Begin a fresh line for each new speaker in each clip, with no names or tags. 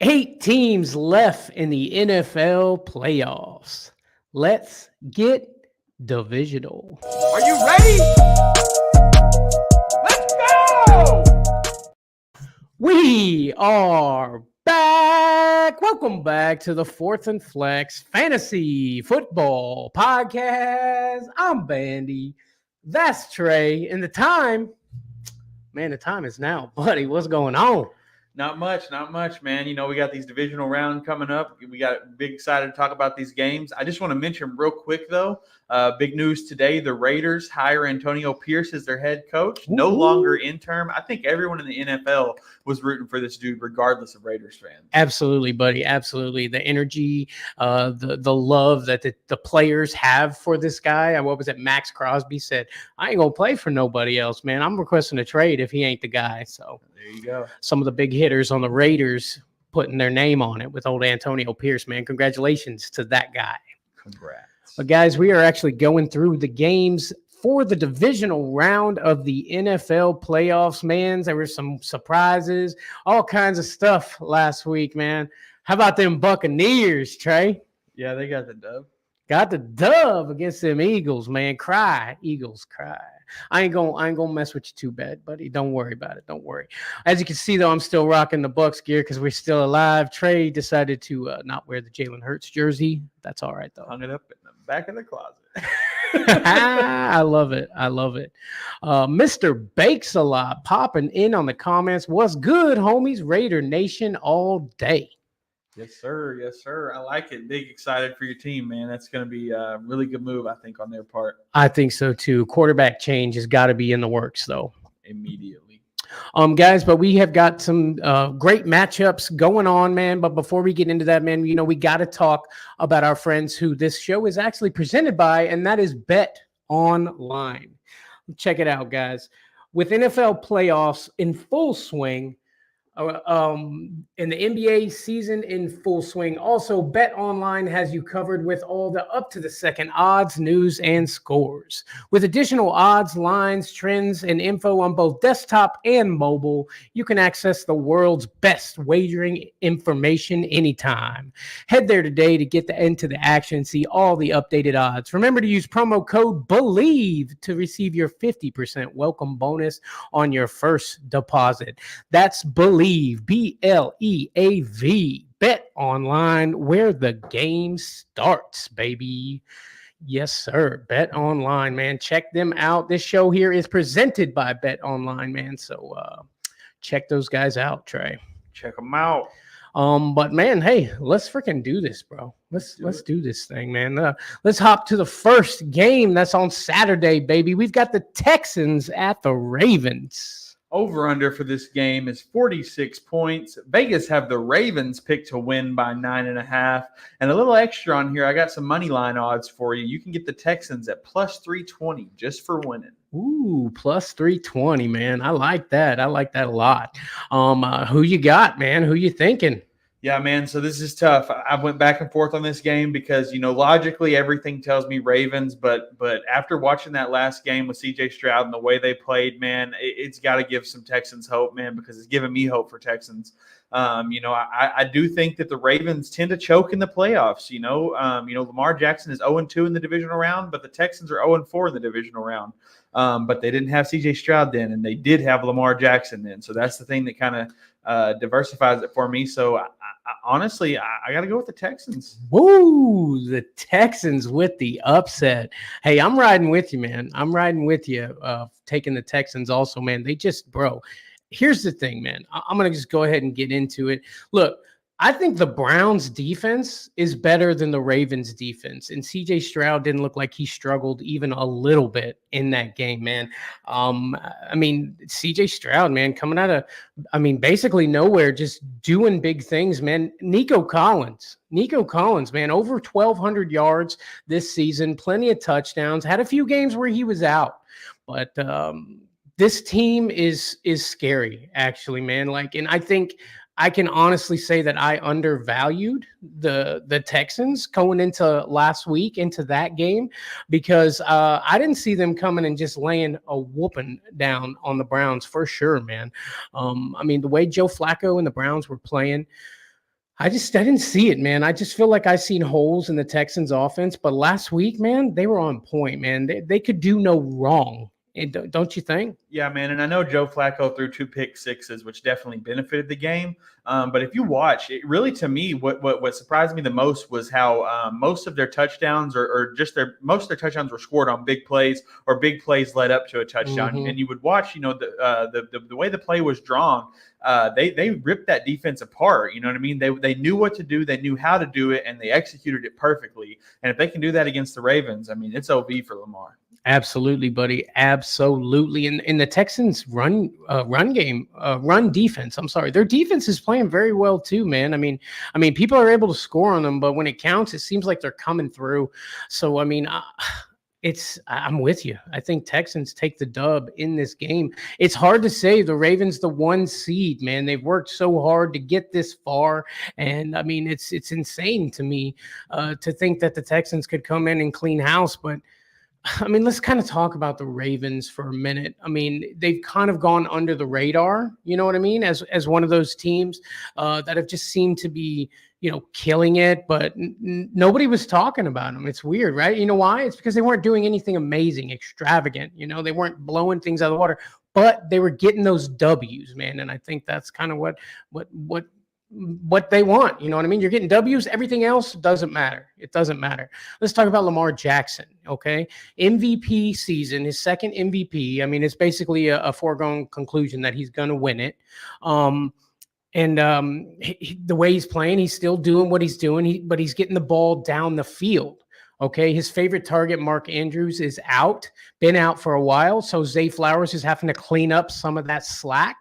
8 teams left in the NFL playoffs. Let's get divisional.
Are you ready? Let's go!
We are back. Welcome back to the Fourth and Flex Fantasy Football Podcast. I'm Bandy. That's Trey. And the time is now. Buddy, what's going on?
Not much, man. You know, we got these divisional round coming up. We got big excited to talk about these games. I just want to mention real quick, though, big news today. The Raiders hire Antonio Pierce as their head coach. No longer interim. I think everyone in the NFL was rooting for this dude, regardless of Raiders fans.
Absolutely, buddy. Absolutely. The energy, the love that the players have for this guy. What was it? Max Crosby said, I ain't going to play for nobody else, man. I'm requesting a trade if he ain't the guy. So
there you go.
Some of the big hitters on the Raiders putting their name on it with old Antonio Pierce, man. Congratulations to that guy.
Congrats.
But guys, we are actually going through the games for the divisional round of the NFL playoffs, man. There were some surprises, all kinds of stuff last week, man. How about them Buccaneers, Trey?
Yeah, they got the dub.
Got the dub against them Eagles, man. Cry, Eagles, cry. I ain't gonna mess with you too bad, buddy. Don't worry about it. Don't worry. As you can see, though, I'm still rocking the Bucs gear because we're still alive. Trey decided to not wear the Jalen Hurts jersey. That's all right, though.
Hung it up in the back of the closet.
I love it. I love it. Mr. Bakes a lot popping in on the comments. What's good, homies? Raider Nation all day.
Yes, sir. Yes, sir. I like it. Big excited for your team, man. That's going to be a really good move, I think, on their part.
I think so, too. Quarterback change has got to be in the works, though.
Immediately.
Guys, but we have got some great matchups going on, man. But before we get into that, man, you know, we got to talk about our friends who this show is actually presented by, and that is BETonline. Check it out, guys. With NFL playoffs in full swing, in the NBA season in full swing. Also, BETonline has you covered with all the up-to-the-second odds, news, and scores. With additional odds, lines, trends, and info on both desktop and mobile, you can access the world's best wagering information anytime. Head there today to get into the action and see all the updated odds. Remember to use promo code BELIEVE to receive your 50% welcome bonus on your first deposit. That's BELIEVE. BLEAV. BETonline, where the game starts, baby. Yes, sir. BETonline, man. Check them out. This show here is presented by BETonline, man. So check those guys out, Trey.
Check them out.
But man, hey, let's freaking do this, bro. Let's do this thing, man. Let's hop to the first game that's on Saturday, baby. We've got the Texans at the Ravens.
Over-under for this game is 46 points. Vegas have the Ravens picked to win by 9.5. And a little extra on here, I got some money line odds for you. You can get the Texans at plus 320 just for winning.
Ooh, plus 320, man. I like that. I like that a lot. Who you got, man? Who you thinking?
Yeah, man, so this is tough. I went back and forth on this game because, you know, logically everything tells me Ravens, but after watching that last game with C.J. Stroud and the way they played, man, it's got to give some Texans hope, man, because it's giving me hope for Texans. You know, I do think that the Ravens tend to choke in the playoffs. You know, Lamar Jackson is 0-2 in the divisional round, but the Texans are 0-4 in the divisional round. But they didn't have C.J. Stroud then, and they did have Lamar Jackson then. So that's the thing that kind of diversifies it for me. So honestly, I got to go with the Texans.
Woo, the Texans with the upset. Hey, I'm riding with you, man. I'm riding with you, taking the Texans also, man. They just, bro, here's the thing, man. I'm going to just go ahead and get into it. Look, I think the Browns defense is better than the Ravens defense. And CJ Stroud didn't look like he struggled even a little bit in that game, man. I mean, CJ Stroud, man, coming out of, basically nowhere, just doing big things, man. Nico Collins, man, over 1,200 yards this season, plenty of touchdowns, had a few games where he was out. But this team is scary, actually, man. And I think I can honestly say that I undervalued the Texans going into last week, into that game, because I didn't see them coming and just laying a whooping down on the Browns for sure, man. The way Joe Flacco and the Browns were playing, I didn't see it, man. I just feel like I seen holes in the Texans offense, but last week, man, they were on point, man. They could do no wrong. And don't you think?
Yeah, man, and I know Joe Flacco threw 2 pick-sixes, which definitely benefited the game. But if you watch, it really, to me, what surprised me the most was how most of their touchdowns, or just most of their touchdowns, were scored on big plays, or big plays led up to a touchdown.
Mhm.
And you would watch, the way the play was drawn. They ripped that defense apart. You know what I mean? They knew what to do, they knew how to do it, and they executed it perfectly. And if they can do that against the Ravens, I mean, it's OV for Lamar.
Absolutely, buddy. Absolutely. And in the Texans run defense, I'm sorry, their defense is playing very well too, man. I mean, people are able to score on them, but when it counts, it seems like they're coming through. So, I mean, I'm with you. I think Texans take the dub in this game. It's hard to say the Ravens the 1 seed, man. They've worked so hard to get this far, and I mean, it's insane to me to think that the Texans could come in and clean house, but I mean, let's kind of talk about the Ravens for a minute. I mean, they've kind of gone under the radar, you know what I mean, as one of those teams that have just seemed to be, killing it, but nobody was talking about them. It's weird, right? You know why? It's because they weren't doing anything amazing, extravagant. They weren't blowing things out of the water, but they were getting those W's, man. And I think that's kind of what they want. You know what I mean? You're getting W's. Everything else doesn't matter. It doesn't matter. Let's talk about Lamar Jackson. Okay. MVP season, his second MVP. I mean, it's basically a foregone conclusion that he's going to win it. The way he's playing, he's still doing what he's doing, but he's getting the ball down the field. Okay, his favorite target, Mark Andrews, is been out for a while. So Zay Flowers is having to clean up some of that slack.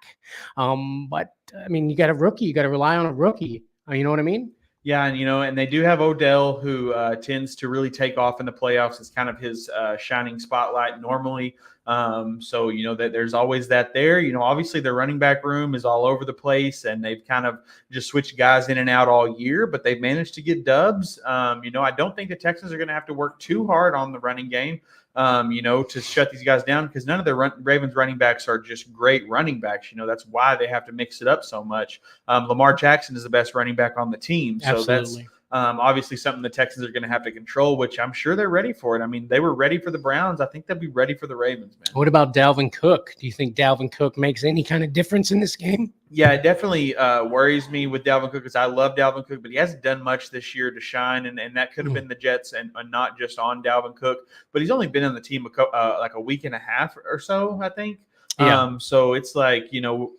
But I mean, you got a rookie, you got to rely on a rookie. You know what I mean?
Yeah, and they do have Odell, who tends to really take off in the playoffs. It's kind of his shining spotlight normally. So that there's always that there. Obviously their running back room is all over the place, and they've kind of just switched guys in and out all year, but they've managed to get dubs. I don't think the Texans are going to have to work too hard on the running game. To shut these guys down, because none of the Ravens running backs are just great running backs. That's why they have to mix it up so much. Lamar Jackson is the best running back on the team. So
Absolutely.
That's obviously something the Texans are going to have to control, which I'm sure they're ready for it. I mean, they were ready for the Browns. I think they'll be ready for the Ravens, man.
What about Dalvin Cook? Do you think Dalvin Cook makes any kind of difference in this game?
Yeah, it definitely worries me with Dalvin Cook, because I love Dalvin Cook, but he hasn't done much this year to shine, and that could have been the Jets and not just on Dalvin Cook. But he's only been on the team like a week and a half or so, I think.
Yeah.
So it's like,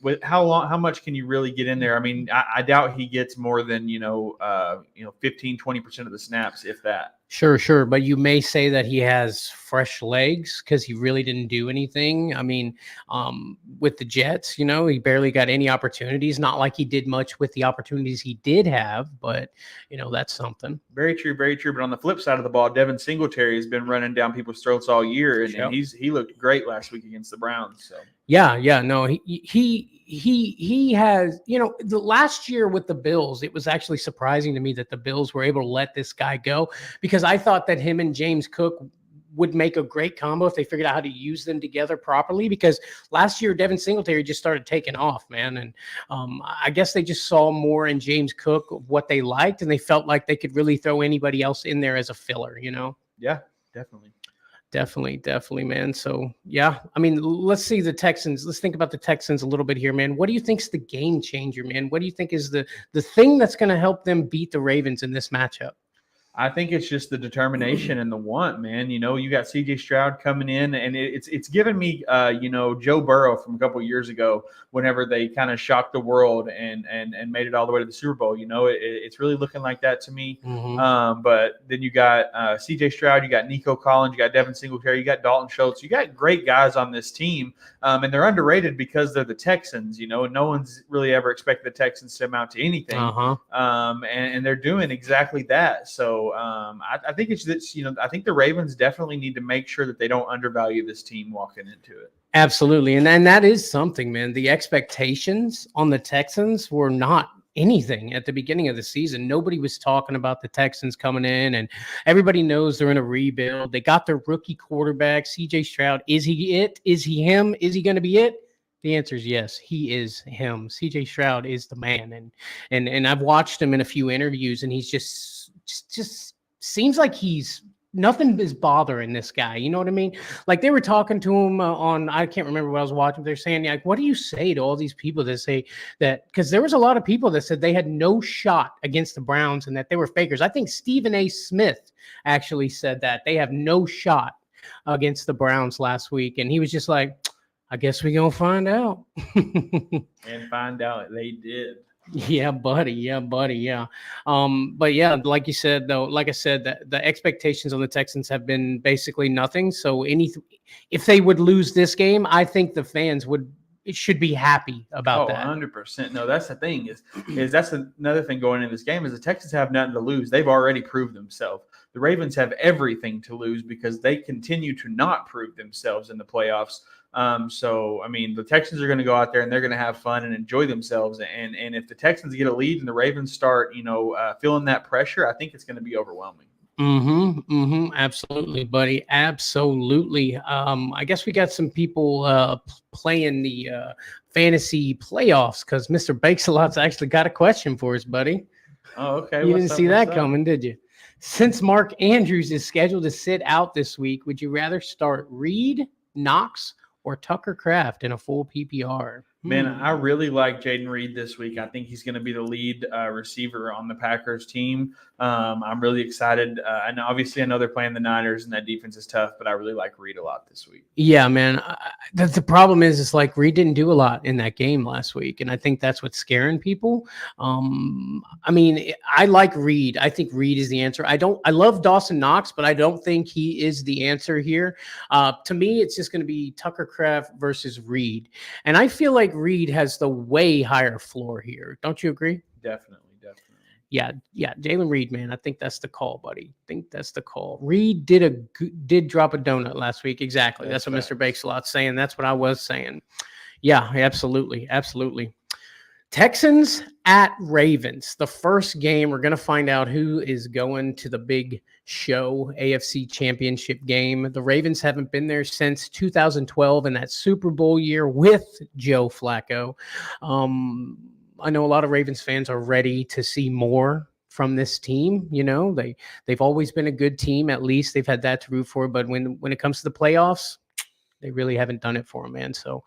with how much can you really get in there? I mean, I doubt he gets more than 15, 20% of the snaps, if that.
Sure. But you may say that he has fresh legs because he really didn't do anything. I mean, with the Jets, he barely got any opportunities. Not like he did much with the opportunities he did have, but, that's something.
Very true, very true. But on the flip side of the ball, Devin Singletary has been running down people's throats all year, and he looked great last week against the Browns. So
no, he has, the last year with the Bills, it was actually surprising to me that the Bills were able to let this guy go, because I thought that him and James Cook would make a great combo if they figured out how to use them together properly, because last year Devin Singletary just started taking off, man. And I guess they just saw more in James Cook of what they liked, and they felt like they could really throw anybody else in there as a filler,
Yeah, definitely.
Definitely, man. So, yeah, I mean, let's see the Texans. Let's think about the Texans a little bit here, man. What do you think's the game changer, man? What do you think is the thing that's going to help them beat the Ravens in this matchup?
I think it's just the determination and the want, man. You got CJ Stroud coming in, and it's given me, Joe Burrow from a couple of years ago, whenever they kind of shocked the world and made it all the way to the Super Bowl. It's really looking like that to me.
Mm-hmm.
But then you got CJ Stroud, you got Nico Collins, you got Devin Singletary, you got Dalton Schultz, you got great guys on this team, and they're underrated because they're the Texans. No one's really ever expected the Texans to amount to anything, and they're doing exactly that. So I think it's this. I think the Ravens definitely need to make sure that they don't undervalue this team walking into it.
Absolutely, and that is something, man. The expectations on the Texans were not anything at the beginning of the season. Nobody was talking about the Texans coming in, and everybody knows they're in a rebuild. They got their rookie quarterback, CJ Stroud. Is he it? Is he him? Is he going to be it? The answer is yes. He is him. CJ Stroud is the man, and I've watched him in a few interviews, and he's just seems like he's nothing is bothering this guy. You know what I mean? Like they were talking to him on, I can't remember what I was watching. They're saying like, what do you say to all these people that say that? Because there was a lot of people that said they had no shot against the Browns and that they were fakers. I think Stephen A. Smith actually said that they have no shot against the Browns last week, and he was just like, I guess we're gonna find out.
And find out they did.
Yeah, buddy. Yeah, buddy. Yeah. But yeah, like you said, though, like I said, the expectations on the Texans have been basically nothing. So if they would lose this game, I think the fans should be happy about that.
100%. No, that's the thing is that's another thing going into this game is the Texans have nothing to lose. They've already proved themselves. The Ravens have everything to lose because they continue to not prove themselves in the playoffs. So, I mean, the Texans are going to go out there and they're going to have fun and enjoy themselves. And if the Texans get a lead and the Ravens start, feeling that pressure, I think it's going to be overwhelming.
Absolutely, buddy. Absolutely. I guess we got some people playing the fantasy playoffs because Mr. Bakes-a-Lot's actually got a question for us, buddy.
Oh, okay.
You didn't see that coming, did you? Since Mark Andrews is scheduled to sit out this week, would you rather start Reed, Knox, or Tucker Kraft in a full PPR?
Man, I really like Jaden Reed this week. I think he's going to be the lead receiver on the Packers team. I'm really excited. And obviously, I know they're playing the Niners, and that defense is tough, but I really like Reed a lot this week.
Yeah, man. The problem is like Reed didn't do a lot in that game last week, and I think that's what's scaring people. I mean, I like Reed. I think Reed is the answer. I love Dawson Knox, but I don't think he is the answer here. To me, it's just going to be Tucker Kraft versus Reed. And I feel like Reed has the way higher floor here. Don't you agree?
Definitely.
Yeah. Jalen Reed, man, I think that's the call, buddy. I think that's the call. Reed did drop a donut last week. Exactly. That's what Mr. Bakes-a-Lot's saying. That's what I was saying. Yeah, absolutely. Texans at Ravens. The first game, we're going to find out who is going to the big show, AFC Championship game. The Ravens haven't been there since 2012 in that Super Bowl year with Joe Flacco. I know a lot of Ravens fans are ready to see more from this team. You know, they've always been a good team. At least they've had that to root for. But when it comes to the playoffs, they really haven't done it for them, man. So,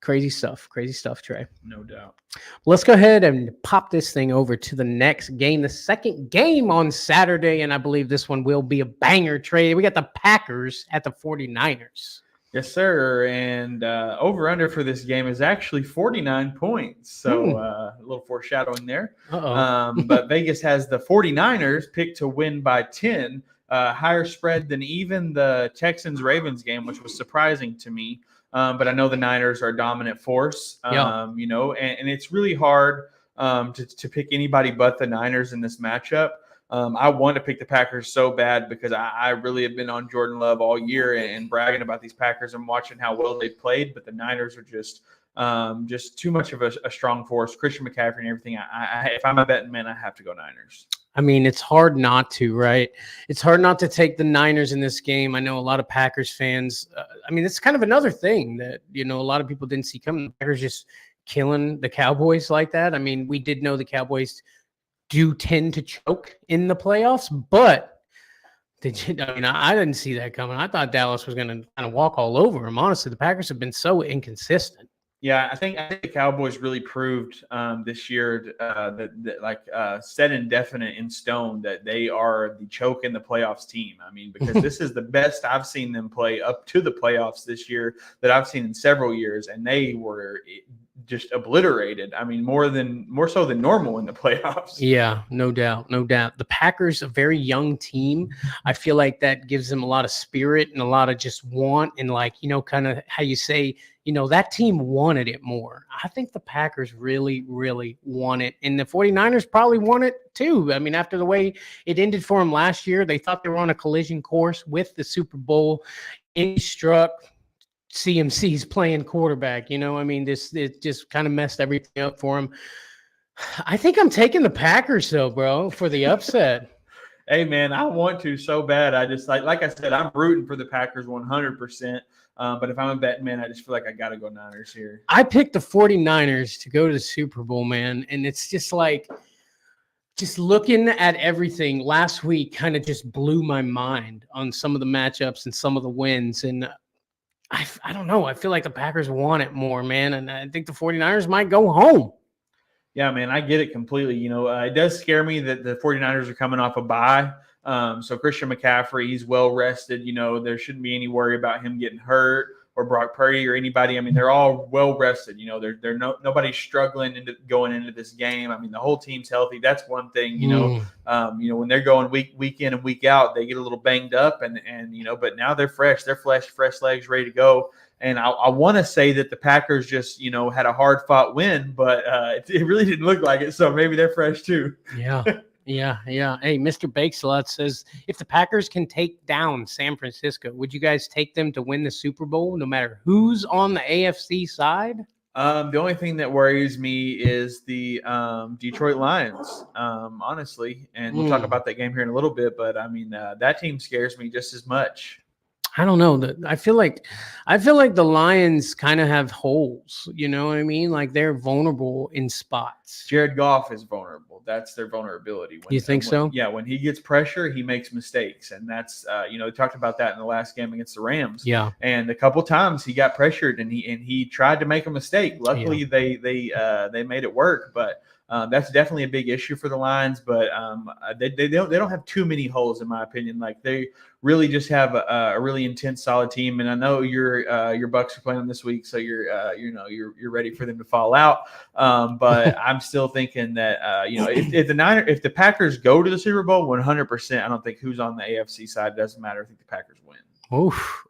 crazy stuff, Trey.
No doubt.
Let's go ahead and pop this thing over to the next game, the second game on Saturday, and I believe this one will be a banger, Trey. We got the Packers at the 49ers.
Yes, sir. And over-under for this game is actually 49 points. So a little foreshadowing there. But Vegas has the 49ers picked to win by 10, higher spread than even the Texans-Ravens game, which was surprising to me. But I know the Niners are a dominant force, and it's really hard to pick anybody but the Niners in this matchup. I want to pick the Packers so bad because I really have been on Jordan Love all year and bragging about these Packers and watching how well they've played. But the Niners are just too much of a strong force. Christian McCaffrey and everything. If I'm a betting man, I have to go Niners.
I mean, it's hard not to, right? It's hard not to take the Niners in this game. I know a lot of Packers fans. It's kind of another thing that, a lot of people didn't see coming. The Packers just killing the Cowboys like that. I mean, we did know the Cowboys do tend to choke in the playoffs, but I didn't see that coming. I thought Dallas was going to kind of walk all over them. Honestly, the Packers have been so inconsistent.
Yeah, I think the Cowboys really proved this year that set and definite in stone that they are the choke in the playoffs team. I mean, because this is the best I've seen them play up to the playoffs this year that I've seen in several years, and they were just obliterated. I mean, more so than normal in the playoffs.
Yeah, no doubt. The Packers, a very young team. I feel like that gives them a lot of spirit and a lot of just want and kind of how you say, that team wanted it more. I think the Packers really, really want it. And the 49ers probably want it too. I mean, after the way it ended for them last year, they thought they were on a collision course with the Super Bowl. It struck. CMC's playing quarterback. It just kind of messed everything up for him. I think I'm taking the Packers though, bro, for the upset.
Hey man, I want to so bad. I just like I said, I'm rooting for the Packers 100%. But if I'm a betting man, I just feel like I got to go Niners here.
I picked the 49ers to go to the Super Bowl, man. And it's just like, just looking at everything last week kind of just blew my mind on some of the matchups and some of the wins. And I don't know. I feel like the Packers want it more, man. And I think the 49ers might go home.
Yeah, man, I get it completely. It does scare me that the 49ers are coming off a bye. So Christian McCaffrey, he's well rested. There shouldn't be any worry about him getting hurt or Brock Purdy or anybody. I mean, they're all well rested. They're nobody's struggling going into this game. I mean, the whole team's healthy. That's one thing. When they're going week in and week out, they get a little banged up, and but now they're fresh. They're fresh legs, ready to go. And I want to say that the Packers just, had a hard-fought win, but it really didn't look like it. So maybe they're fresh too.
Yeah. Yeah. Hey, Mr. Bakeslot says, if the Packers can take down San Francisco, would you guys take them to win the Super Bowl no matter who's on the AFC side?
The only thing that worries me is the Detroit Lions, honestly. And we'll talk about that game here in a little bit. But, I mean, that team scares me just as much.
I don't know. I feel like the Lions kind of have holes. You know what I mean? Like they're vulnerable in spots.
Jared Goff is vulnerable. That's their vulnerability.
You think so?
Yeah. When he gets pressure, he makes mistakes, and that's we talked about that in the last game against the Rams.
Yeah.
And a couple times he got pressured, and he tried to make a mistake. Luckily, they made it work, but. That's definitely a big issue for the Lions, but they don't have too many holes in my opinion. Like they really just have a really intense, solid team. And I know your Bucks are playing them this week, so you're ready for them to fall out. But I'm still thinking that if the Packers go to the Super Bowl, 100%. I don't think who's on the AFC side. It doesn't matter. I think the Packers win.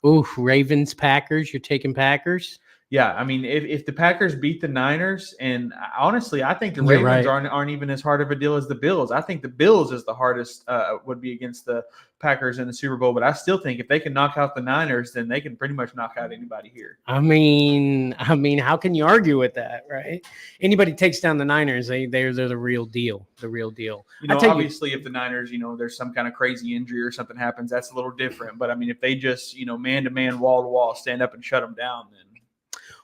Oof. Ravens, Packers. You're taking Packers.
Yeah, I mean, if the Packers beat the Niners, and honestly, I think the Ravens aren't even as hard of a deal as the Bills. I think the Bills is the hardest would be against the Packers in the Super Bowl. But I still think if they can knock out the Niners, then they can pretty much knock out anybody here.
I mean, how can you argue with that, right? Anybody takes down the Niners, they're the real deal. The real deal.
Obviously, if the Niners, there's some kind of crazy injury or something happens, that's a little different. But I mean, if they just, man to man, wall to wall, stand up and shut them down, then.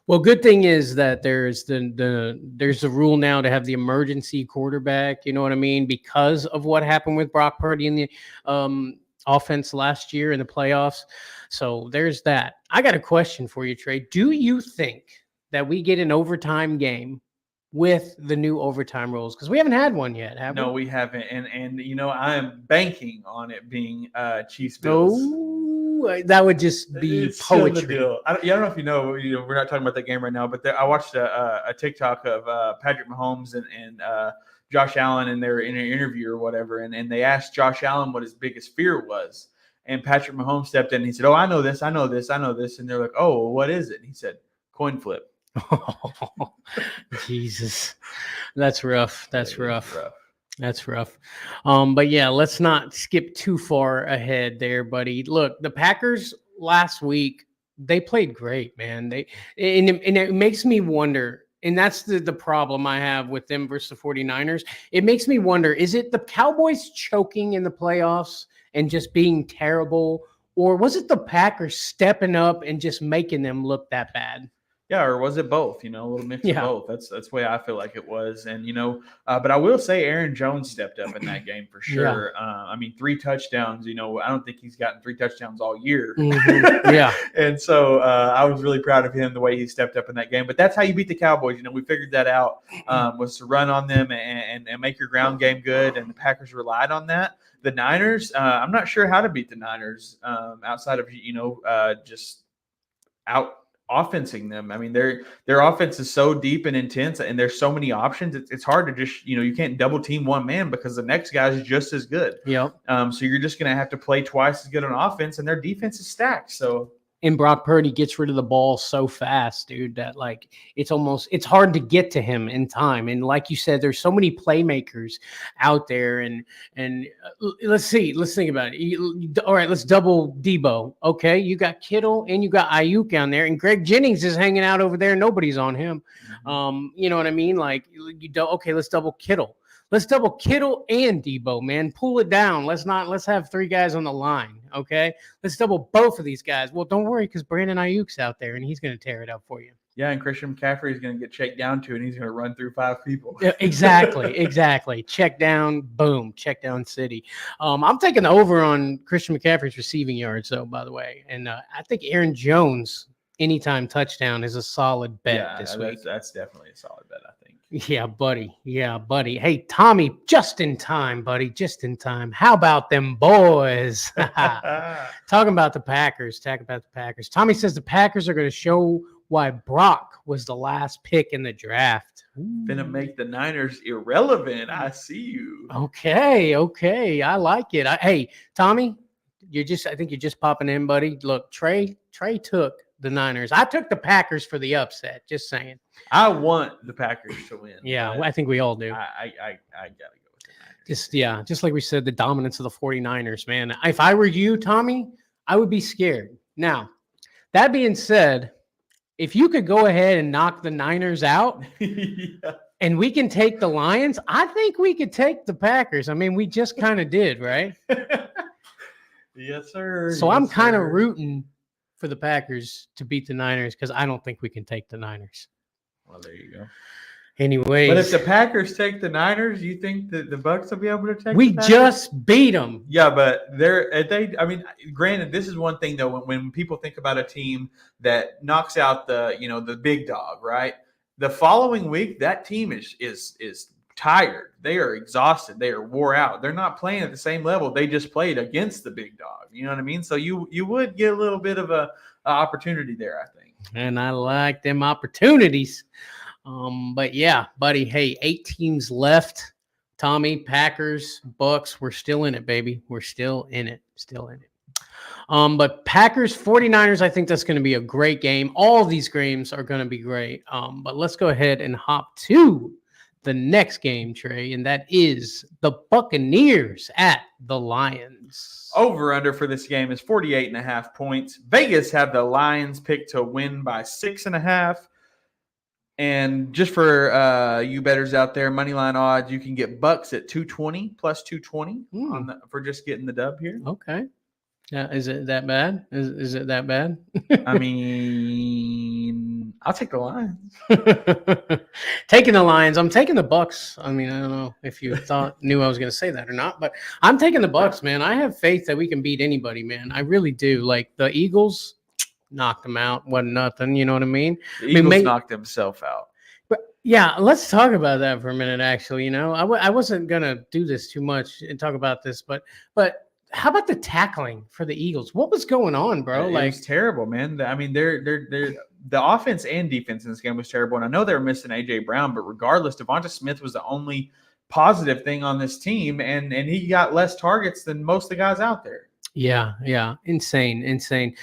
Well, good thing is that there's the rule now to have the emergency quarterback. You know what I mean? Because of what happened with Brock Purdy in the offense last year in the playoffs. So there's that. I got a question for you, Trey. Do you think that we get an overtime game with the new overtime rules? Because we haven't had one yet, have we?
No, we haven't. And I am banking on it being Chiefs Bills.
That would just be poetry.
I don't know if you know, we're not talking about that game right now, but I watched a TikTok of Patrick Mahomes and Josh Allen, and they were in an interview or whatever, and they asked Josh Allen what his biggest fear was. And Patrick Mahomes stepped in and he said, "Oh, I know this. And they're like, "Oh, what is it?" And he said, "Coin flip."
Oh, Jesus. That's rough. That's rough. But yeah, let's not skip too far ahead there, buddy. Look, the Packers last week, they played great, man. And it makes me wonder, and that's the problem I have with them versus the 49ers. It makes me wonder, is it the Cowboys choking in the playoffs and just being terrible, or was it the Packers stepping up and just making them look that bad?
Yeah, or was it both? A little mix of both. That's the way I feel like it was. And but I will say Aaron Jones stepped up in that game for sure. Yeah. 3 touchdowns. I don't think he's gotten 3 touchdowns all year.
Mm-hmm. Yeah.
And so I was really proud of him the way he stepped up in that game. But that's how you beat the Cowboys. We figured that out was to run on them and make your ground game good. And the Packers relied on that. The Niners, I'm not sure how to beat the Niners outside of just out offensing them. I mean, their offense is so deep and intense, and there's so many options. It's hard to just you can't double team one man because the next guy is just as good.
Yeah.
So you're just gonna have to play twice as good on offense, and their defense is stacked. So.
And Brock Purdy gets rid of the ball so fast, dude, that it's hard to get to him in time. And like you said, there's so many playmakers out there. And let's think about it. All right, let's double Debo. Okay, you got Kittle and you got Ayuk down there, and Greg Jennings is hanging out over there. Nobody's on him. You know what I mean? Like okay, let's double Kittle. Let's double Kittle and Debo, man. Pull it down. Let's have 3 guys on the line, okay? Let's double both of these guys. Well, don't worry because Brandon Ayuk's out there and he's going to tear it up for you.
Yeah, and Christian McCaffrey is going to get checked down to, and he's going to run through 5 people.
Yeah, exactly. Check down, boom, check down city. I'm taking the over on Christian McCaffrey's receiving yards, though, by the way. And I think Aaron Jones, anytime touchdown, is a solid bet this week.
That's definitely a solid bet, I think.
Yeah, buddy. Hey, Tommy, just in time, buddy, just in time. How about them boys? Talking about the Packers. Tommy says the Packers are going to show why Brock was the last pick in the draft.
Gonna make the Niners irrelevant. I see you.
Okay. I like it. Hey, Tommy, I think you're just popping in, buddy. Look, Trey took the Niners. I took the Packers for the upset. Just saying.
I want the Packers to win.
Yeah, I think we all do.
I gotta go with the Niners.
Just like we said, the dominance of the 49ers, man. If I were you, Tommy, I would be scared. Now, that being said, if you could go ahead and knock the Niners out and we can take the Lions, I think we could take the Packers. I mean, we just kind of did, right?
Yes, sir.
So I'm kind of rooting for the Packers to beat the Niners because I don't think we can take the Niners.
Well, there you go.
Anyways.
But if the Packers take the Niners, you think that the Bucs will be able to take
We
the Packers?
just beat them.
Yeah, but granted, this is one thing though, when people think about a team that knocks out the big dog, right? The following week, that team is tired. They are exhausted. They are wore out. They're not playing at the same level they just played against the big dog. You know what I mean? So you would get a little bit of a opportunity there, I think.
And I like them opportunities. But yeah, buddy, hey, 8 teams left. Tommy, Packers, Bucks, we're still in it, baby. We're still in it. But Packers, 49ers, I think that's going to be a great game. All these games are going to be great. But let's go ahead and hop to the next game, Trey, and that is the Buccaneers at the Lions.
Over under for this game is 48.5 points. Vegas have the Lions picked to win by 6.5. And just for you bettors out there, moneyline odds, you can get Bucks at 220 plus 220 for just getting the dub here.
Okay. Is it that bad? Is it that bad?
I mean, I'll take the Lions.
Taking the Lions. I'm taking the Bucks. I mean, I don't know if you knew I was going to say that or not, but I'm taking the Bucks, man. I have faith that we can beat anybody, man. I really do. Like the Eagles knocked them out. Wasn't nothing. You know what I mean?
The Eagles knocked themselves out.
But yeah, let's talk about that for a minute, actually. I wasn't going to do this too much and talk about this, but how about the tackling for the Eagles? What was going on, bro?
It was terrible, man. I mean, they're the offense and defense in this game was terrible. And I know they were missing A.J. Brown, but regardless, Devonta Smith was the only positive thing on this team, and he got less targets than most of the guys out there.
Yeah. Insane.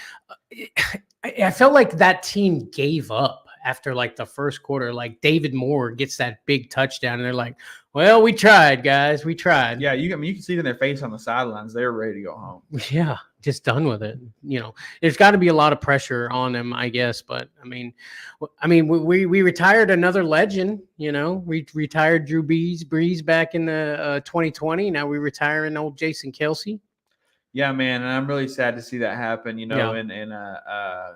I felt like that team gave up after like the first quarter. Like David Moore gets that big touchdown, and they're like, well, we tried, guys. We tried.
Yeah, you can see it in their face on the sidelines. They're ready to go home.
Yeah, just done with it. There's got to be a lot of pressure on them, I guess. But I mean, we retired another legend. We retired Drew Brees back in the 2020. Now we retiring old Jason Kelce.
Yeah, man, and I'm really sad to see that happen. And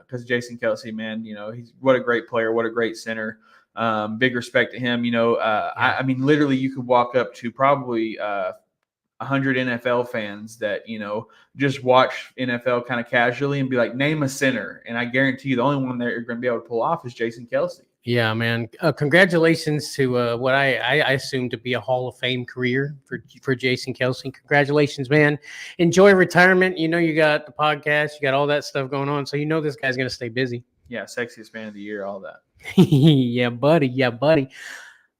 because Jason Kelce, man, he's what a great player, what a great center. Big respect to him. I mean, literally, you could walk up to probably 100 NFL fans that just watch NFL kind of casually and be like, name a center, and I guarantee you, the only one that you're going to be able to pull off is Jason Kelce. Yeah,
man. Congratulations to what I assume to be a Hall of Fame career for Jason Kelce. Congratulations, man. Enjoy retirement. You got the podcast, you got all that stuff going on, so this guy's going to stay busy.
Yeah, sexiest man of the year, all that.
Yeah, buddy.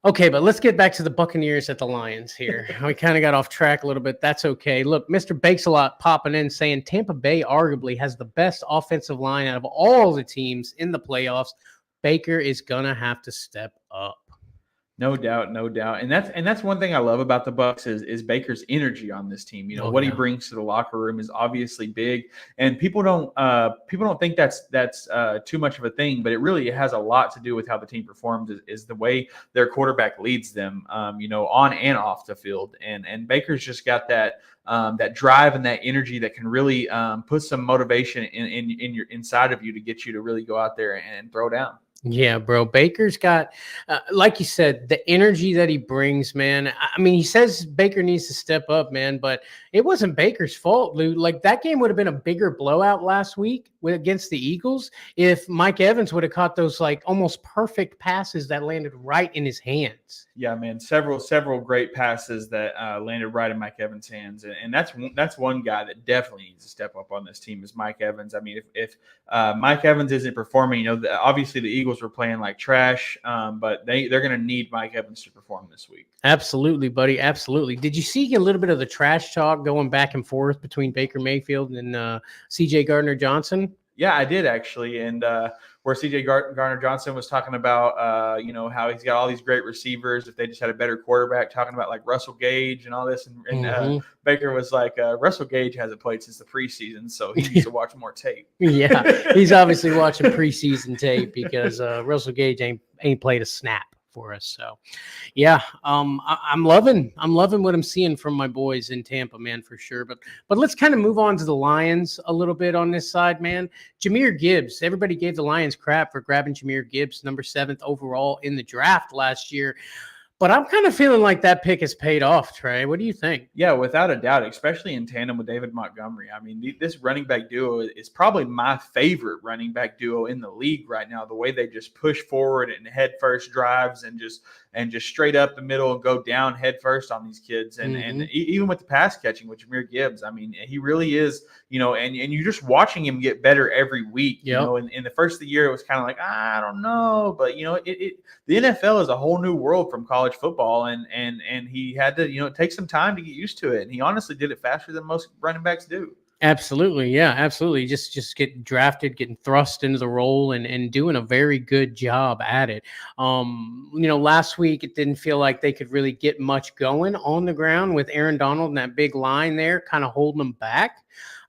Okay, but let's get back to the Buccaneers at the Lions here. We kind of got off track a little bit. That's okay. Look, Mr. Bakes-A-Lot popping in saying Tampa Bay arguably has the best offensive line out of all the teams in the playoffs. Baker is going to have to step up.
No doubt, no doubt, and that's one thing I love about the Bucks is Baker's energy on this team. You know,
Oh,
what he
yeah.
brings to the locker room is obviously big, and people don't think that's too much of a thing, but it really has a lot to do with how the team performs. Is the way their quarterback leads them, you know, on and off the field, and Baker's just got that drive and that energy that can really put some motivation in your inside of you to get you to really go out there and throw down.
Yeah, bro. Baker's got, like you said, the energy that he brings, man. I mean, he says Baker needs to step up, man, but it wasn't Baker's fault, Lou. Like that game would have been a bigger blowout last week against the Eagles if Mike Evans would have caught those like almost perfect passes that landed right in his hands.
Yeah, man, several great passes that landed right in Mike Evans' hands, and that's one guy that definitely needs to step up on this team is Mike Evans. I mean, if Mike Evans isn't performing, you know, obviously the Eagles were playing like trash, but they're going to need Mike Evans to perform this week.
Absolutely, buddy. Absolutely. Did you see a little bit of the trash talk going back and forth between Baker Mayfield and C.J. Gardner-Johnson?
Yeah, I did actually, and where C.J. Gardner-Johnson was talking about, you know, how he's got all these great receivers. If they just had a better quarterback, talking about like Russell Gage and all this, and Baker was like, Russell Gage hasn't played since the preseason, so he needs to watch more tape.
Yeah, he's obviously watching preseason tape because Russell Gage ain't played a snap for us. So, yeah, I'm loving what I'm seeing from my boys in Tampa, man, for sure. But let's kind of move on to the Lions a little bit on this side, man. Jahmyr Gibbs. Everybody gave the Lions crap for grabbing Jahmyr Gibbs, number 7th overall in the draft last year. But I'm kind of feeling like that pick has paid off, Trey. What do you think?
Yeah, without a doubt, especially in tandem with David Montgomery. I mean, this running back duo is probably my favorite running back duo in the league right now. The way they just push forward and head first drives and just straight up the middle and go down head first on these kids. And even with the pass catching with Jahmyr Gibbs, I mean, he really is, you know, and you're just watching him get better every week. You know, in the first of the year, it was kind of like, I don't know, but you know, the NFL is a whole new world from college football, and he had to, you know, take some time to get used to it. And he honestly did it faster than most running backs do.
Absolutely. Yeah, absolutely. Just getting drafted, getting thrust into the role and doing a very good job at it. You know, last week it didn't feel like they could really get much going on the ground with Aaron Donald and that big line there kind of holding them back.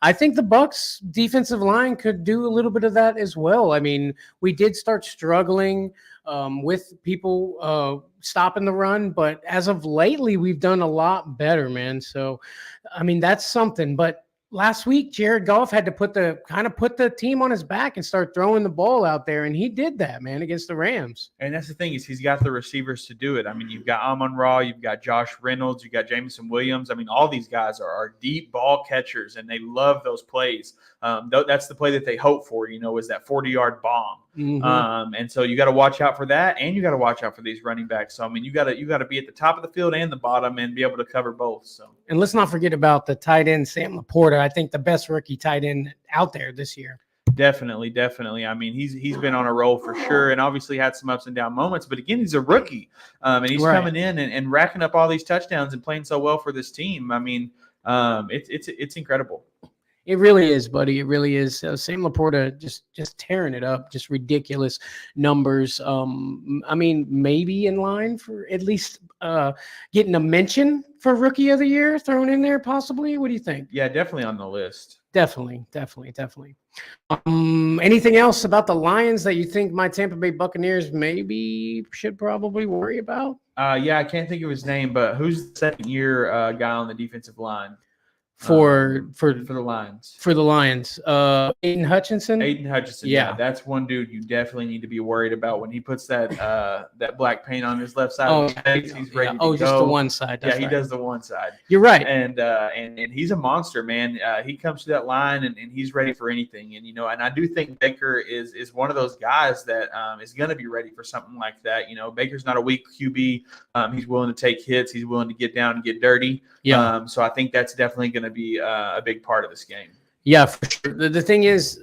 I think the Bucs defensive line could do a little bit of that as well. I mean, we did start struggling with people stopping the run, but as of lately, we've done a lot better, man. So, I mean, that's something. But last week, Jared Goff had to put the team on his back and start throwing the ball out there, and he did that, man, against the Rams.
And that's the thing is he's got the receivers to do it. I mean, you've got Amon-Ra, you've got Josh Reynolds, you've got Jameson Williams. I mean, all these guys are deep ball catchers, and they love those plays. That's the play that they hope for, you know, is that 40-yard bomb. And so you got to watch out for that, and you got to watch out for these running backs. So I mean, you got to be at the top of the field and the bottom and be able to cover both. So,
and let's not forget about the tight end Sam Laporta. I think the best rookie tight end out there this year.
Definitely. I mean, he's been on a roll for sure, and obviously had some ups and down moments. But again, he's a rookie, and he's coming in and racking up all these touchdowns and playing so well for this team. I mean, it's incredible.
It really is, buddy. It really is. Sam Laporta just tearing it up, just ridiculous numbers. I mean, maybe in line for at least getting a mention for Rookie of the Year thrown in there, possibly. What do you think?
Yeah, definitely on the list.
Definitely. Anything else about the Lions that you think my Tampa Bay Buccaneers maybe should probably worry about?
Yeah, I can't think of his name, but who's the second-year guy on the defensive line?
For
the Lions.
For the Lions. Aiden Hutchinson.
Yeah, that's one dude you definitely need to be worried about when he puts that that black paint on his left side of his face. He's ready to go.
Just the one side.
He does the one side.
You're right.
And he's a monster, man. He comes to that line and he's ready for anything. And and I do think Baker is one of those guys that is going to be ready for something like that. Baker's not a weak QB. He's willing to take hits. He's willing to get down and get dirty.
Yeah.
So I think that's definitely going to be a big part of this game.
Yeah, for sure. The thing is,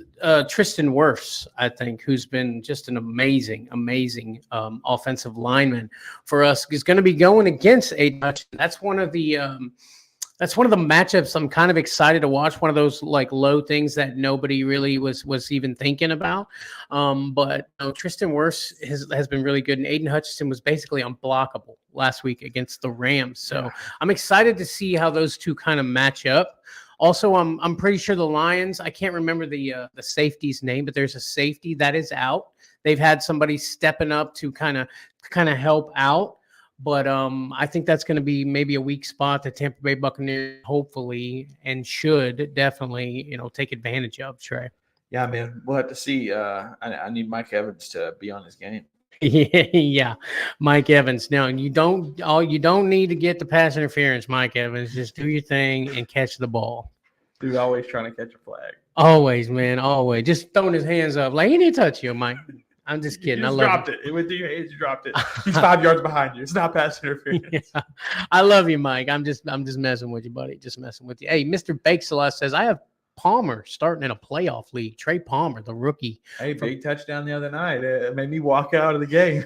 Tristan Wirfs, I think, who's been just an amazing offensive lineman for us, is going to be going against Aiden Hutchinson. That's one of the That's one of the matchups I'm kind of excited to watch. One of those like low things that nobody really was even thinking about. But Tristan Wirfs has been really good, and Aiden Hutchinson was basically unblockable last week against the Rams. So I'm excited to see how those two kind of match up. Also, I'm pretty sure the Lions. I can't remember the safety's name, but there's a safety that is out. They've had somebody stepping up to kind of help out. But I think that's going to be maybe a weak spot that Tampa Bay Buccaneers hopefully and should definitely, take advantage of, Trey.
Yeah, man. We'll have to see. I need Mike Evans to be on his game.
Yeah, Mike Evans. No, you don't need to get the pass interference, Mike Evans. Just do your thing and catch the ball.
Dude, always trying to catch a flag.
Always, man. Always. Just throwing his hands up like he didn't touch you, Mike. I'm just kidding.
You just dropped it. It went through your hands. You dropped it. He's 5 yards behind you. It's not pass interference.
Yeah. I love you, Mike. I'm just messing with you, buddy. Just messing with you. Hey, Mr. Bakesalas says I have Palmer starting in a playoff league. Trey Palmer, the rookie.
Hey, big touchdown the other night. It made me walk out of the game.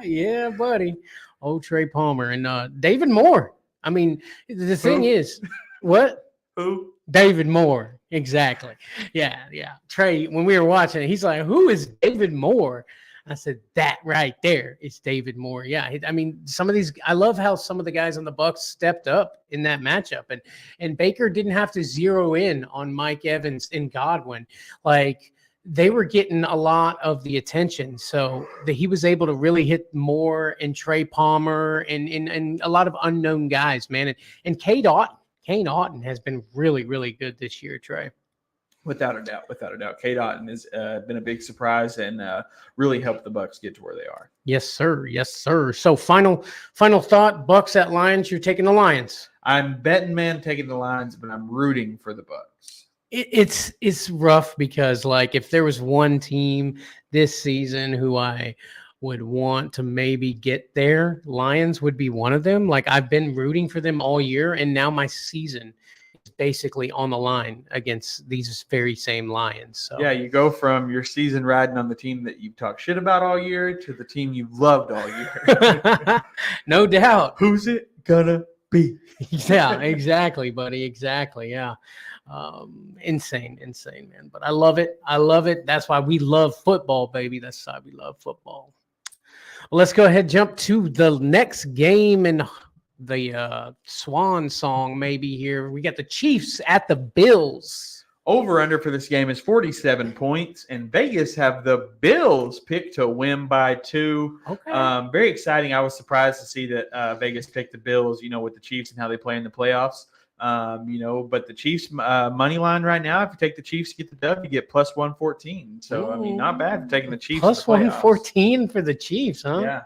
Yeah, buddy. Oh, Trey Palmer and David Moore. I mean, the thing is, what?
Who?
David Moore. Exactly. Yeah. Trey, when we were watching it, he's like, who is David Moore? I said, that right there is David Moore. Yeah. I mean, some of these, I love how some of the guys on the Bucs stepped up in that matchup. And Baker didn't have to zero in on Mike Evans and Godwin. Like, they were getting a lot of the attention. So he was able to really hit Moore and Trey Palmer and a lot of unknown guys, man. And Kane Otten has been really, really good this year, Trey.
Without a doubt. Kate Otten has been a big surprise and really helped the Bucs get to where they are.
Yes, sir. So final thought, Bucs at Lions. You're taking the Lions.
I'm betting, man, taking the Lions, but I'm rooting for the Bucs.
It's rough because, like, if there was one team this season who I would want to maybe get there, Lions would be one of them. Like, I've been rooting for them all year, and now my season is basically on the line against these very same Lions. So
yeah, you go from your season riding on the team that you've talked shit about all year to the team you've loved all year.
No doubt.
Who's it gonna be?
Yeah, exactly, buddy. Exactly. Yeah. Insane, man. But I love it. That's why we love football, baby. That's why we love football. Well, let's go ahead and jump to the next game and the swan song maybe here. We got the Chiefs at the Bills.
Over under for this game is 47 points, and Vegas have the Bills picked to win by 2.
Okay.
Very exciting. I was surprised to see that Vegas picked the Bills, with the Chiefs and how they play in the playoffs. But the Chiefs money line right now, if you take the Chiefs to get the dub, you get plus 114. So, I mean, not bad for taking the Chiefs.
Plus 114 for the Chiefs, huh?
Yeah.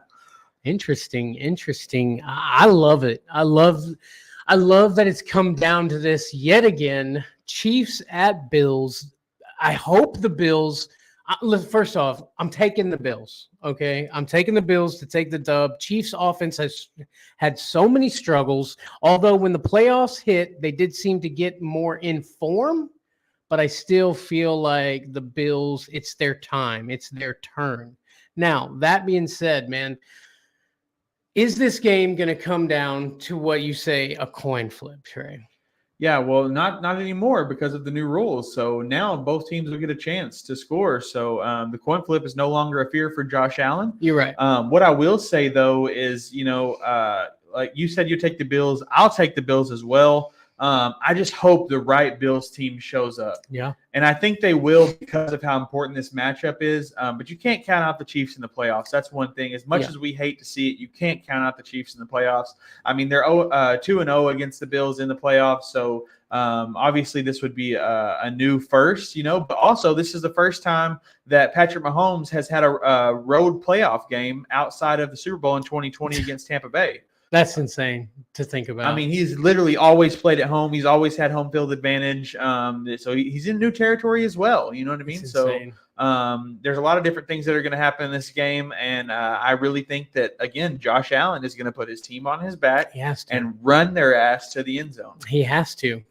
Interesting. I love it. I love that it's come down to this yet again. Chiefs at Bills. I hope the Bills. First off, I'm taking the Bills. Okay, I'm taking the Bills to take the dub. Chiefs offense has had so many struggles. Although when the playoffs hit, they did seem to get more in form. But I still feel like the Bills. It's their time. It's their turn. Now, that being said, man, is this game going to come down to what you say, a coin flip, Trey?
Yeah, well, not anymore because of the new rules. So now both teams will get a chance to score. So the coin flip is no longer a fear for Josh Allen.
You're right.
What I will say, though, is, like you said, you take the Bills. I'll take the Bills as well. I just hope the right Bills team shows up.
Yeah.
And I think they will because of how important this matchup is. But you can't count out the Chiefs in the playoffs. That's one thing. As much as we hate to see it, you can't count out the Chiefs in the playoffs. I mean, they're 2-0 against the Bills in the playoffs. So obviously this would be a new first, but also this is the first time that Patrick Mahomes has had a road playoff game outside of the Super Bowl in 2020 against Tampa Bay.
That's insane to think about.
I mean, he's literally always played at home. He's always had home field advantage. So he's in new territory as well. You know what I mean? So there's a lot of different things that are going to happen in this game. And I really think that, again, Josh Allen is going to put his team on his back and run their ass to the end zone.
He has to.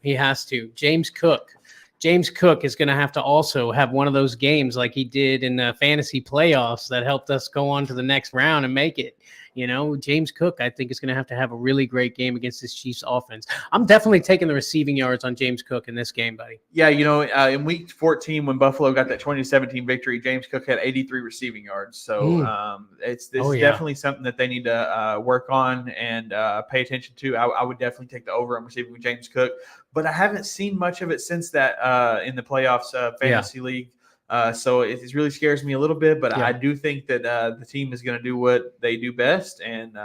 James Cook is going to have to also have one of those games like he did in the fantasy playoffs that helped us go on to the next round and make it. James Cook, I think, is going to have a really great game against this Chiefs offense. I'm definitely taking the receiving yards on James Cook in this game, buddy.
Yeah, in week 14 when Buffalo got that 2017 victory, James Cook had 83 receiving yards. So it's definitely something that they need to work on and pay attention to. I would definitely take the over on receiving with James Cook, but I haven't seen much of it since that in the playoffs fantasy league. So it really scares me a little bit, but I do think that the team is going to do what they do best and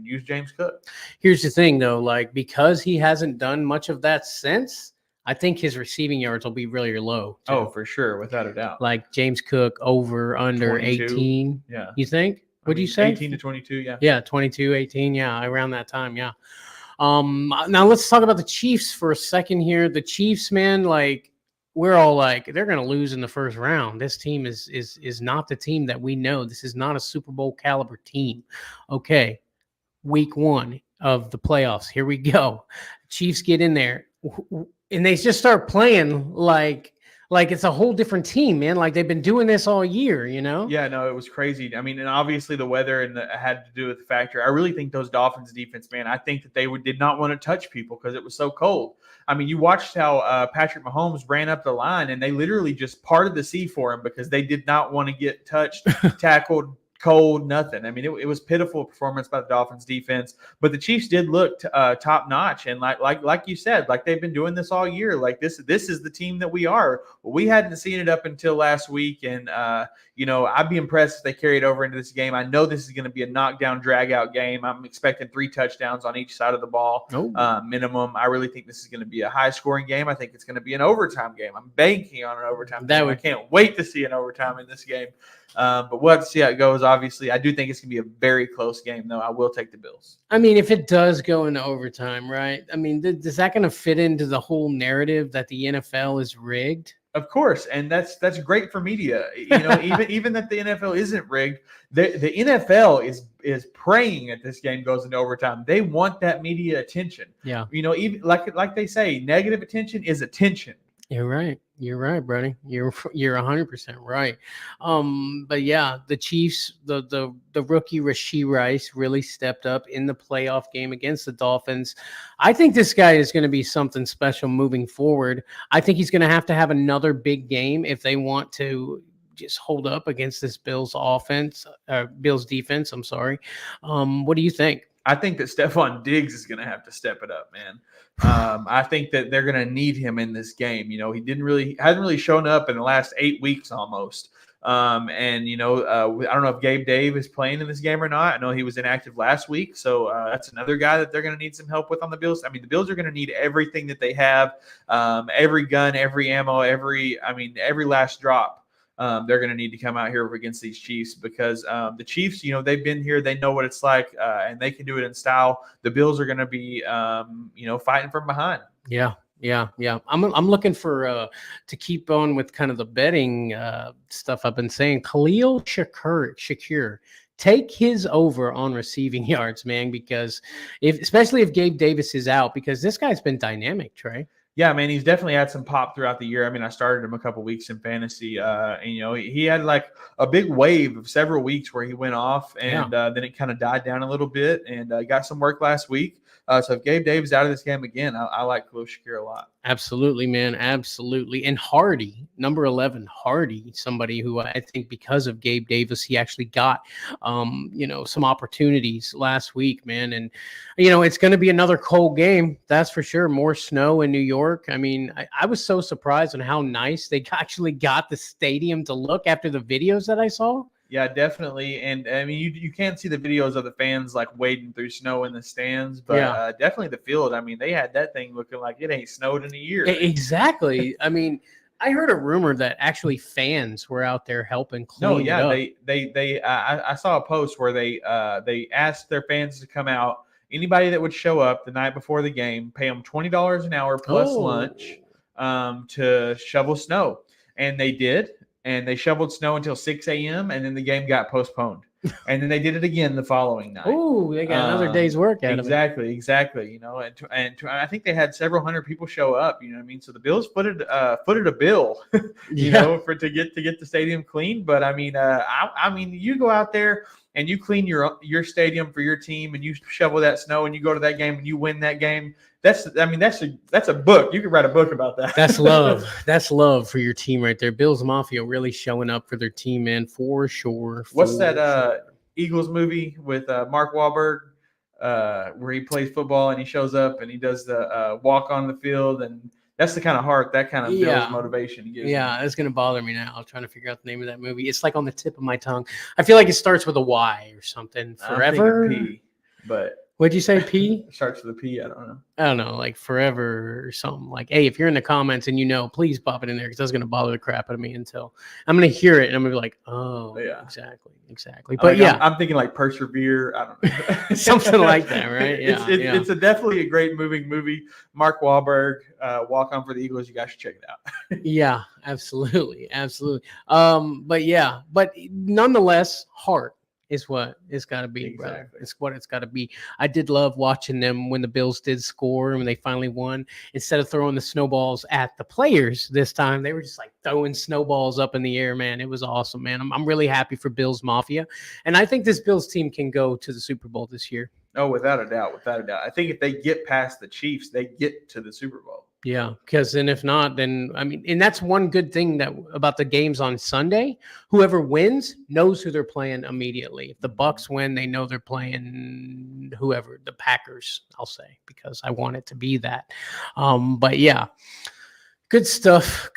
use James Cook.
Here's the thing, though, because he hasn't done much of that since, I think his receiving yards will be really low, too.
Oh, for sure, without a doubt.
Like James Cook over under 18.
Yeah.
You think? What do you say?
18 to 22, yeah.
Yeah, 22, 18, yeah, around that time, yeah. Now let's talk about the Chiefs for a second here. The Chiefs, man, we're all they're going to lose in the first round. This team is not the team that we know. This is not a Super Bowl caliber team. Okay, week 1 of the playoffs. Here we go. Chiefs get in there, and they just start playing like it's a whole different team, man. Like they've been doing this all year,
Yeah, no, it was crazy. I mean, and obviously the weather had to do with the factor. I really think those Dolphins defense, man, I think that they did not want to touch people because it was so cold. I mean, you watched how Patrick Mahomes ran up the line, and they literally just parted the sea for him because they did not want to get touched, tackled, cold, nothing. I mean, it was pitiful performance by the Dolphins defense, but the Chiefs did look top notch. And like you said, they've been doing this all year. This is the team that we are. Well, we hadn't seen it up until last week. And, I'd be impressed if they carry it over into this game. I know this is going to be a knockdown, drag out game. I'm expecting 3 touchdowns on each side of the ball, minimum. I really think this is going to be a high scoring game. I think it's going to be an overtime game. I'm banking on an overtime game. I can't wait to see an overtime in this game. But we'll have to see how it goes. Obviously, I do think it's going to be a very close game, though. I will take the Bills.
I mean, if it does go into overtime, right? I mean, is that going to fit into the whole narrative that the NFL is rigged?
Of course, and that's great for media. Even that the NFL isn't rigged, the NFL is praying that this game goes into overtime. They want that media attention.
Yeah.
Even like they say, negative attention is attention.
You're right. You're right, Brody. You're 100% right. But yeah, the Chiefs, the rookie Rashee Rice really stepped up in the playoff game against the Dolphins. I think this guy is going to be something special moving forward. I think he's going to have another big game if they want to just hold up against this Bills defense. I'm sorry. What do you think?
I think that Stephon Diggs is going to have to step it up, man. I think that they're going to need him in this game. He hasn't really shown up in the last 8 weeks almost. I don't know if Gabe Dave is playing in this game or not. I know he was inactive last week, so that's another guy that they're going to need some help with on the Bills. I mean, the Bills are going to need everything that they have, every gun, every ammo, every last drop. They're going to need to come out here against these Chiefs because the Chiefs, they've been here. They know what it's like, and they can do it in style. The Bills are going to be, fighting from behind.
Yeah. I'm looking for to keep on with kind of the betting stuff I've been saying. Khalil Shakir, take his over on receiving yards, man, because especially if Gabe Davis is out, because this guy's been dynamic, Trey.
Yeah, man, he's definitely had some pop throughout the year. I mean, I started him a couple weeks in fantasy. And, he had a big wave of several weeks where he went off, and then it kind of died down a little bit, and got some work last week. So if Gabe Davis out of this game again, I like Khalil Shakir a lot.
Absolutely, man. Absolutely. And Hardy, number 11, Hardy, somebody who I think because of Gabe Davis, he actually got, some opportunities last week, man. And, it's going to be another cold game. That's for sure. More snow in New York. I mean, I was so surprised on how nice they actually got the stadium to look after the videos that I saw.
Yeah, definitely. And I mean, you can't see the videos of the fans wading through snow in the stands, but definitely the field. I mean, they had that thing looking like it ain't snowed in a year.
Exactly. I mean, I heard a rumor that actually fans were out there helping clean it up.
I saw a post where they asked their fans to come out. Anybody that would show up the night before the game, pay them $20 an hour plus lunch to shovel snow, and they did. And they shoveled snow until 6 a.m. and then the game got postponed. And then they did it again the following night.
Oh, they got another day's work out of it.
Exactly. And I think they had several hundred people show up. You know what I mean? So the Bills footed a bill, to get the stadium clean. But I mean, you go out there and you clean your stadium for your team and you shovel that snow and you go to that game and you win that game, that's a book. You could write a book about that.
That's love. That's love for your team right there. Bills Mafia really showing up for their team, man, for sure.
What's that Eagles movie with Mark Wahlberg where he plays football and he shows up and he does the walk on the field, and that's the kind of heart, that kind of Bills motivation he gives me.
It's going to bother me now. I'm trying to figure out the name of that movie. It's like on the tip of my tongue. I feel like it starts with a Y or something. Forever?
I'm thinking P, but
what'd you say, P?
It starts with a P. I don't know.
I don't know, like forever or something. Like, hey, if you're in the comments and you know, please pop it in there because that's going to bother the crap out of me until I'm going to hear it and I'm going to be like, oh, yeah, exactly. But
I'm thinking like Persevere. I don't know.
Something like that, right? Yeah,
it's definitely a great movie. Mark Wahlberg, Walk On for the Eagles. You guys should check it out.
Yeah, absolutely. But nonetheless, heart is what it's got to be,
exactly.
Brother. It's what it's got to be. I did love watching them when the Bills did score and when they finally won. Instead of throwing the snowballs at the players this time, they were just like throwing snowballs up in the air, man. It was awesome, man. I'm really happy for Bills Mafia. And I think this Bills team can go to the Super Bowl this year.
Oh, without a doubt. I think if they get past the Chiefs, they get to the Super Bowl.
Yeah, because then if not, then and that's one good thing about the games on Sunday. Whoever wins knows who they're playing immediately. If the Bucs win, they know they're playing whoever, the Packers, I'll say, because I want it to be that. But yeah, good stuff.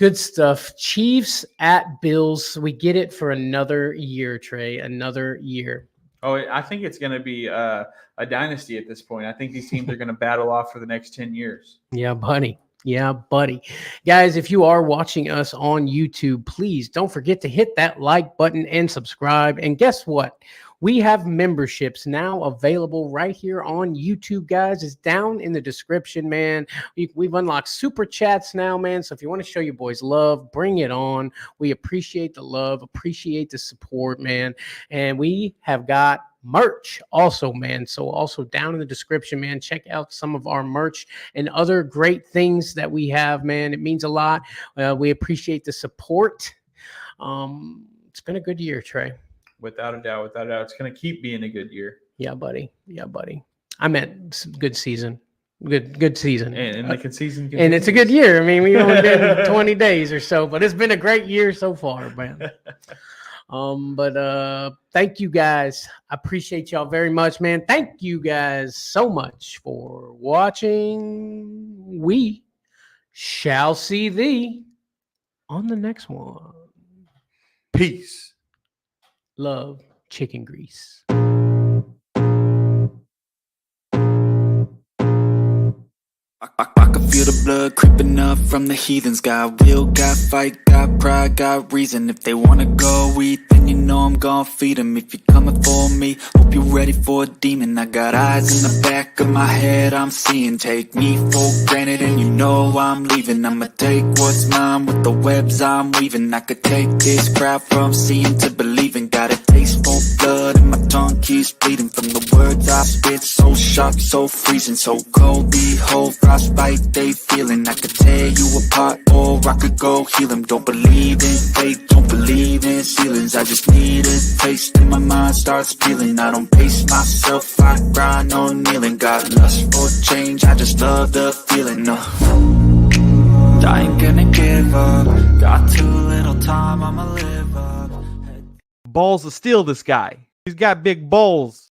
Chiefs at Bills. We get it for another year, Trey. Another year.
Oh, I think it's going to be a dynasty at this point. I think these teams are going to battle off for the next 10 years.
Yeah, buddy. Guys, if you are watching us on YouTube, please don't forget to hit that like button and subscribe. And guess what? We have memberships now available right here on YouTube, guys. It's down in the description, man. We've unlocked super chats now, man. So if you want to show your boys love, bring it on. We appreciate the love, appreciate the support, man. And we have got merch also, man. So also down in the description, man, check out some of our merch and other great things that we have, man. It means a lot. We appreciate the support. It's been a good year, Trey.
Without a doubt. It's going to keep being a good year.
Yeah, buddy. I meant good season. Good season.
And the season continues.
And it's a good year. I mean, we only been 20 days or so, but it's been a great year so far, man. But thank you guys. I appreciate y'all very much, man. Thank you guys so much for watching. We shall see thee on the next one.
Peace.
Love, chicken grease.
I can feel the blood creeping up from the heathens. Got will, got fight, got pride, got reason. If they wanna go eat, then you know I'm gon' feed them. If you're coming for me, hope you're ready for a demon. I got eyes in the back of my head, I'm seeing. Take me for granted and you know I'm leaving. I'ma take what's mine with the webs I'm weaving. I could take this crowd from seeing to believing. Got a taste for blood and my tongue keeps bleeding. From the words I spit, so sharp, so freezing. So cold, behold, frostbite they feeling. I could tear you apart or I could go heal them. Don't believe in fate, don't believe in ceilings. I just need a taste and my mind starts peeling. I don't pace myself, I grind on kneeling. Got lust for change, I just love the feeling. I ain't gonna give up. Got too little time, I'ma live up.
Balls to steal this guy. He's got big balls.